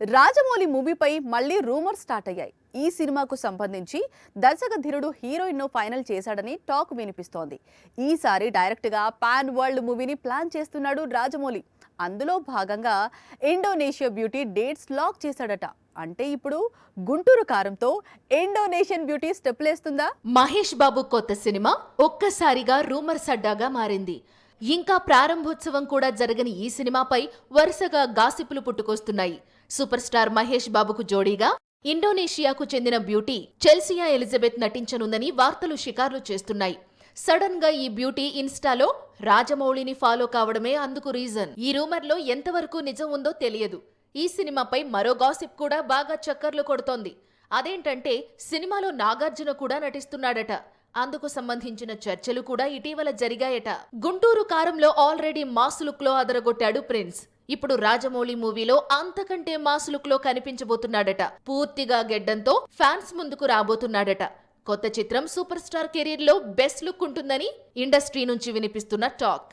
రాజమౌళి మూవీపై మళ్ళీ rumours start అయ్యాయి. ఈ సినిమాకు సంబంధించి దర్శక ధీరుడు హీరోయిన్ ను ఫైనల్ చేశాడని టాక్ వినిపిస్తోంది. ఈసారి డైరెక్ట్ గా పాన్ వరల్డ్ మూవీని ప్లాన్ చేస్తున్నాడు రాజమౌళి. అందులో భాగంగా ఇండోనేషియా బ్యూటీ డేట్స్ లాక్ చేశాడట. అంటే ఇప్పుడు గుంటూరు కారంతో ఇండోనేషియన్ బ్యూటీ స్టెప్లేస్తుందా? మహేష్ బాబు కొత్త సినిమా ఒక్కసారిగా రూమర్స్ అడ్డాగా మారింది. ఇంకా ప్రారంభోత్సవం కూడా జరగని ఈ సినిమాపై వరుసగా గాసిపులు పుట్టుకొస్తున్నాయి. సూపర్ స్టార్ మహేష్ బాబుకు జోడీగా ఇండోనేషియాకు చెందిన బ్యూటీ చెల్సియా ఎలిజబెత్ నటించనుందని వార్తలు షికార్లు చేస్తున్నాయి. సడన్ గా ఈ బ్యూటీ ఇన్స్టాలో రాజమౌళిని ఫాలో కావడమే అందుకు రీజన్. ఈ రూమర్లో ఎంతవరకు నిజం ఉందో తెలియదు. ఈ సినిమాపై మరో గాసిప్ కూడా బాగా చక్కర్లు కొడుతోంది. అదేంటంటే సినిమాలో నాగార్జున కూడా నటిస్తున్నాడట. అందుకు సంబంధించిన చర్చలు కూడా ఇటీవల జరిగాయట. గుంటూరు కారంలో ఆల్రెడీ మాస్ లుక్ లో అదరగొట్టాడు ప్రిన్స్. ఇప్పుడు రాజమౌళి మూవీలో అంతకంటే మాస్ లుక్ లో కనిపించబోతున్నాడట. పూర్తిగా గెడ్డంతో ఫ్యాన్స్ ముందుకు రాబోతున్నాడట. కొత్త చిత్రం సూపర్ స్టార్ కెరీర్ లో బెస్ట్ లుక్ ఉంటుందని ఇండస్ట్రీ నుంచి వినిపిస్తున్న టాక్.